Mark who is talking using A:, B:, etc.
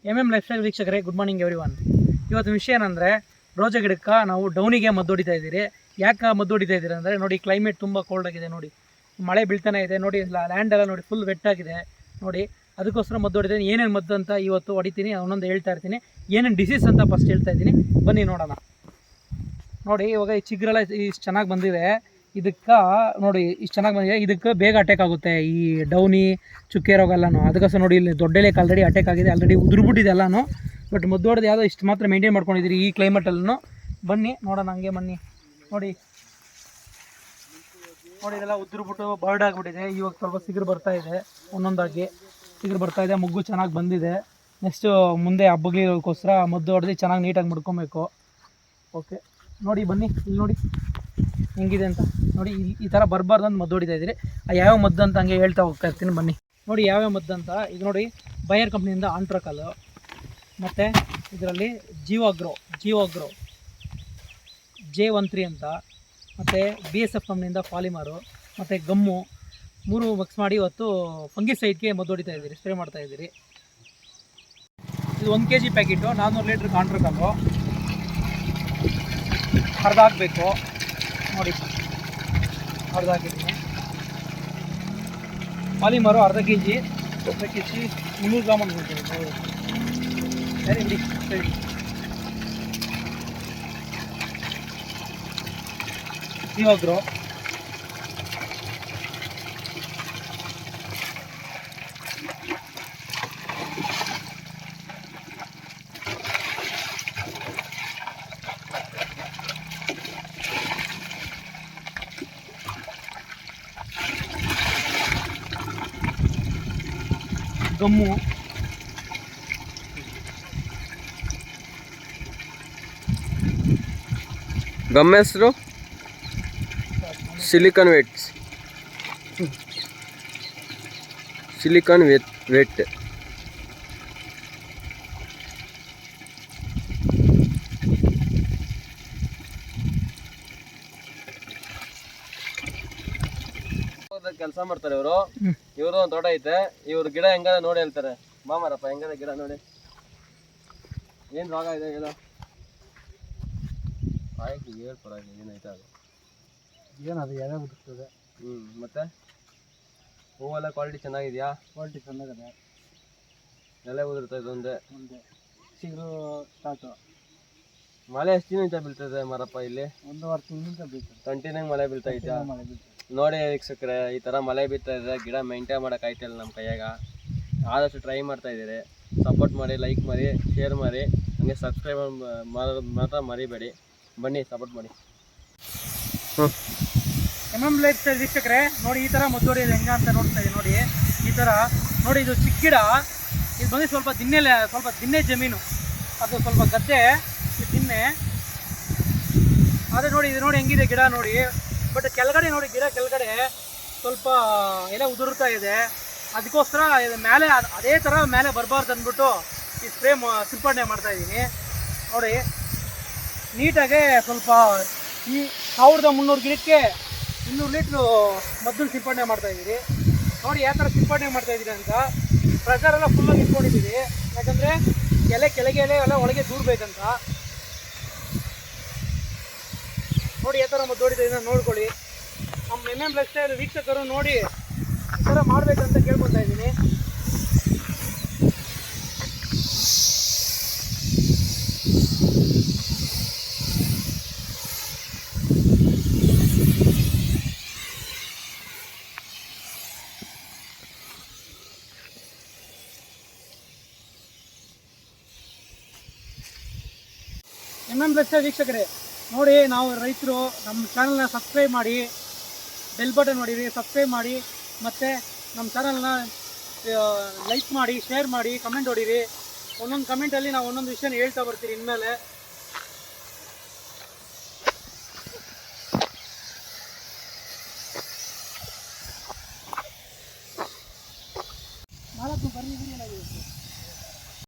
A: Life style ವೀಕ್ಷಕರೇ, good morning everyone. ಇವತ್ತು ವಿಷಯ ಏನಂದರೆ, ರೋಜಾ ಗಿಡಕ್ಕೆ ನಾವು ಡೌನಿಗೆ ಮದ್ದು ಹೊಡಿತಾ ಇದ್ದೀರಿ. ಯಾಕೆ ಮದ್ದು ಹೊಡಿತಾ ಇದ್ದೀರಿ ಅಂದರೆ, ನೋಡಿ ಕ್ಲೈಮೇಟ್ ತುಂಬ ಕೋಲ್ಡ್ ಆಗಿದೆ, ನೋಡಿ ಮಳೆ ಬೀಳ್ತಾನೆ ಇದೆ, ನೋಡಿ ಲ್ಯಾಂಡ್ ಎಲ್ಲ ನೋಡಿ ಫುಲ್ ವೆಟ್ ಆಗಿದೆ ನೋಡಿ. ಅದಕ್ಕೋಸ್ಕರ ಮದ್ದು ಹೊಡಿತೀನಿ. ಏನೇನು ಮದ್ದು ಅಂತ ಇವತ್ತು ಹೊಡಿತೀನಿ, ಒಂದೊಂದು ಹೇಳ್ತಾ ಇರ್ತೀನಿ. ಏನೇನು ಡಿಸೀಸ್ ಅಂತ ಫಸ್ಟ್ ಹೇಳ್ತಾ ಇದ್ದೀನಿ, ಬನ್ನಿ ನೋಡೋಣ. ನೋಡಿ ಇವಾಗ ಈ ಚಿಗುರೆಲ್ಲ ಇಷ್ಟು ಚೆನ್ನಾಗಿ ಬಂದಿದೆ. ಇದಕ್ಕೆ ನೋಡಿ ಇಷ್ಟು ಚೆನ್ನಾಗಿ ಬಂದಿದೆ, ಇದಕ್ಕೆ ಬೇಗ ಅಟ್ಯಾಕ್ ಆಗುತ್ತೆ ಈ ಡೌನಿ ಚುಕ್ಕೆ ರೋಗ ಎಲ್ಲನೂ. ಅದಕ್ಕೋಸ್ಕರ ನೋಡಿ ಇಲ್ಲಿ ದೊಡ್ಡೆಲೆಗೆ ಆಲ್ರೆಡಿ ಅಟ್ಯಾಕ್ ಆಗಿದೆ, ಆಲ್ರೆಡಿ ಉದುರ್ಬಿಟ್ಟಿದೆ ಎಲ್ಲನೂ. ಬಟ್ ಮದ್ದು ಹೊಡೆದು ಯಾವುದೋ ಇಷ್ಟು ಮಾತ್ರ ಮೇಂಟೈನ್ ಮಾಡ್ಕೊಂಡಿದ್ದೀರಿ ಈ ಕ್ಲೈಮೇಟಲ್ಲೂ. ಬನ್ನಿ ನೋಡೋಣ, ಹಂಗೆ ಬನ್ನಿ. ನೋಡಿ ನೋಡಿ ಇದೆಲ್ಲ ಉದುರ್ಬಿಟ್ಟು ಬರ್ಡ್ ಆಗಿಬಿಟ್ಟಿದೆ. ಇವಾಗ ಸ್ವಲ್ಪ ಸಿಗುರು ಬರ್ತಾ ಇದೆ, ಒಂದೊಂದಾಗಿ ಸಿಗುರು ಬರ್ತಾ ಇದೆ, ಮುಗ್ಗು ಚೆನ್ನಾಗಿ ಬಂದಿದೆ. ನೆಕ್ಸ್ಟು ಮುಂದೆ ಹಬ್ಬಗಳಿಗೋಸ್ಕರ ಮದ್ದು ಹೊಡೆದು ಚೆನ್ನಾಗಿ ನೀಟಾಗಿ ಮುಡ್ಕೊಬೇಕು. ಓಕೆ ನೋಡಿ ಬನ್ನಿ, ಇಲ್ಲಿ ನೋಡಿ ಹೆಂಗಿದೆ ಅಂತ ನೋಡಿ. ಈ ಥರ ಬರಬಾರ್ದು ಅಂತ ಮದ್ದು ಹೊಡಿತಾ ಇದ್ದೀರಿ. ಯಾವ್ಯಾವ ಮದ್ದು ಅಂತ ಹಂಗೆ ಹೇಳ್ತಾ ಹೋಗ್ತಾ ಇರ್ತೀನಿ, ಬನ್ನಿ ನೋಡಿ ಯಾವ್ಯಾವ ಮದ್ದು ಅಂತ. ಈಗ ನೋಡಿ ಬಯರ್ ಕಂಪ್ನಿಯಿಂದ ಆಂಟ್ರಕಲ್, ಮತ್ತು ಇದರಲ್ಲಿ ಜೀವಾಗ್ರೋ J13 ಅಂತ, ಮತ್ತು BSF ಕಂಪ್ನಿಯಿಂದ ಪಾಲಿಮರು, ಮತ್ತು ಗಮ್ಮು, 3 ಮಿಕ್ಸ್ ಮಾಡಿ ಇವತ್ತು ಫಂಗಿಸೈಡ್ಗೆ ಮದ್ದು ಹೊಡಿತಾ ಇದ್ದೀರಿ, ಸ್ಪ್ರೇ ಮಾಡ್ತಾ ಇದ್ದೀರಿ. ಇದು 1 kg ಪ್ಯಾಕೆಟು, 400 ಲೀಟ್ರ್ ಆಂಟ್ರಕಲ್ಲು ಅರ್ಧ ಹಾಕಬೇಕು ನೋಡಿ, ಅರ್ಧ ಹಾಕಿದ್ದೀನಿ. ಪಾಲಿಮರು ಅರ್ಧ kg 300 ಗ್ರಾಮ್ ಅಂದ್ಬಿಡ್ತೀನಿ. ಸರಿ ಬಿಡಿ, ಸರಿ. ಜೀವಾಗ್ರೋ, ಗಮ್ಮು,
B: ಗಮ್ ಹೆಸರು ಸಿಲಿಕಾನ್ ವೆಟ್ ಕೆಲಸ ಮಾಡ್ತಾರೆ ಇವರು. ಇವ್ರದ್ದು ಒಂದು ತೋಟ ಐತೆ, ಇವ್ರ ಗಿಡ ಹೆಂಗದ ನೋಡಿ ಹೇಳ್ತಾರೆ. ಮಾಮರಪ್ಪ ಹೆಂಗದ ಗಿಡ ನೋಡಿ, ಏನು ರೋಗ ಇದೆ ಗಿಡ ಆಯ್ತು ಹೇಳ್ಪರ, ಏನೈತೆ ಅದು
A: ಏನದು ಎಲೆ ಉದುರ್ತದೆ.
B: ಮತ್ತೆ ಹೂವೆಲ್ಲ ಕ್ವಾಲಿಟಿ ಚೆನ್ನಾಗಿದೆಯಾ?
A: ಕ್ವಾಲಿಟಿ ಚೆನ್ನಾಗಿದೆ,
B: ಎಲೆ ಉದುರ್ತಾ ಇದೊಂದೇ
A: ಸಿಗುರು ಸ್ಟಾರ್ಟು.
B: ಮಳೆ ಎಷ್ಟು ದಿನದಿಂದ ಬೀಳ್ತದೆ ಮಾರಪ್ಪ ಇಲ್ಲಿ?
A: 1.5 ತಿಂಗಳಿಂದ ಬೀಳ್ತದೆ,
B: ಕಂಟಿನ್ಯೂ ಮಳೆ ಬೀಳ್ತಾ ಐತೆ.
A: ಮಳೆ ಬೀಳ್ತದೆ
B: ನೋಡಿ ವೀಕ್ಷಕರೇ, ಈ ಥರ ಮಳೆ ಬೀಳ್ತಾ ಇದೆ, ಗಿಡ ಮೇಂಟೈನ್ ಮಾಡೋಕ್ಕಾಯ್ತಿಲ್ಲ ನಮ್ಮ ಕೈಯಾಗ. ಆದಷ್ಟು ಟ್ರೈ ಮಾಡ್ತಾ ಇದ್ದೀರಿ. ಸಪೋರ್ಟ್ ಮಾಡಿ, ಲೈಕ್ ಮಾಡಿ, ಶೇರ್ ಮಾಡಿ, ಹಂಗೆ ಸಬ್ಸ್ಕ್ರೈಬ್ ಮಾಡೋದು ಮಾತ್ರ ಮರಿಬೇಡಿ. ಬನ್ನಿ ಸಪೋರ್ಟ್ ಮಾಡಿ.
A: ಲೈಫ್ ಸ್ಟೈಲ್ ವೀಕ್ಷಕರೇ, ನೋಡಿ ಈ ಥರ ಮದ್ದು ಹೊಡೆಯೋದು ಹೆಂಗ ಅಂತ ನೋಡ್ತಾ ಇದ್ದೀವಿ. ನೋಡಿ ಈ ಥರ ನೋಡಿ, ಇದು ಚಿಕ್ಕ ಗಿಡ, ಇದು ಬಂದು ಸ್ವಲ್ಪ ದಿನ್ನೆ ಜಮೀನು, ಅದು ಸ್ವಲ್ಪ ಗದ್ದೆ ದಿನ್ನೆ. ಆದರೆ ನೋಡಿ ಇದು ನೋಡಿ ಹೆಂಗಿದೆ ಗಿಡ ನೋಡಿ. ಬಟ್ ಕೆಳಗಡೆ ನೋಡಿ, ಗಿಡ ಕೆಳಗಡೆ ಸ್ವಲ್ಪ ಎಲೆ ಉದುರ್ತಾ ಇದೆ. ಅದಕ್ಕೋಸ್ಕರ ಇದು ಮೇಲೆ ಅದೇ ಥರ ಮೇಲೆ ಬರಬಾರ್ದು ಅಂದ್ಬಿಟ್ಟು ಈ ಸ್ಪ್ರೇ ಸಿಂಪಡಣೆ ಮಾಡ್ತಾಯಿದ್ದೀನಿ. ನೋಡಿ ನೀಟಾಗೆ ಸ್ವಲ್ಪ ಈ 1300 ಗಿಡಕ್ಕೆ 200 ಲೀಟ್ರು ಮದ್ದು ಸಿಂಪಡಣೆ ಮಾಡ್ತಾಯಿದ್ದೀರಿ. ನೋಡಿ ಯಾವ ಥರ ಸಿಂಪಡಣೆ ಮಾಡ್ತಾಯಿದ್ದೀರಿ ಅಂತ. ಪ್ರೆಷರ್ ಎಲ್ಲ ಫುಲ್ಲಾಗಿ ಇಟ್ಕೊಂಡಿದ್ದೀವಿ, ಯಾಕಂದರೆ ಕೆಳಗೆ ಎಲೆ ಎಲ್ಲ ಒಳಗೆ ದೂರಬೇಕಂತ. ನೋಡಿ ಯಾವ ಥರ ಮದ್ದು ಹೊಡಿತಾ ಇದನ್ನ ನೋಡ್ಕೊಳ್ಳಿ. ನಮ್ಮ ಲೈಫ್ ಸ್ಟೈಲ್ ವೀಕ್ಷಕರು ನೋಡಿ ಈ ಥರ ಮಾಡಬೇಕಂತ ಕೇಳ್ಕೊತಾ ಇದ್ದೀನಿ. ಲೈಫ್ ಸ್ಟೈಲ್ ವೀಕ್ಷಕರೇ ನೋಡಿ, ನಾವು ರೈತರು ನಮ್ಮ ಚಾನಲ್ನ ಸಬ್ಸ್ಕ್ರೈಬ್ ಮಾಡಿ, ಬೆಲ್ ಬಟನ್ ನೋಡಿರಿ, ಸಬ್ಸ್ಕ್ರೈಬ್ ಮಾಡಿ, ಮತ್ತು ನಮ್ಮ ಚಾನಲ್ನ ಲೈಕ್ ಮಾಡಿ, ಶೇರ್ ಮಾಡಿ, ಕಮೆಂಟ್ ಹೊಡೀರಿ. ಒಂದೊಂದು ಕಮೆಂಟಲ್ಲಿ ನಾವು ಒಂದೊಂದು ವಿಷಯನ ಹೇಳ್ತಾ ಬರ್ತೀವಿ ಇನ್ಮೇಲೆ.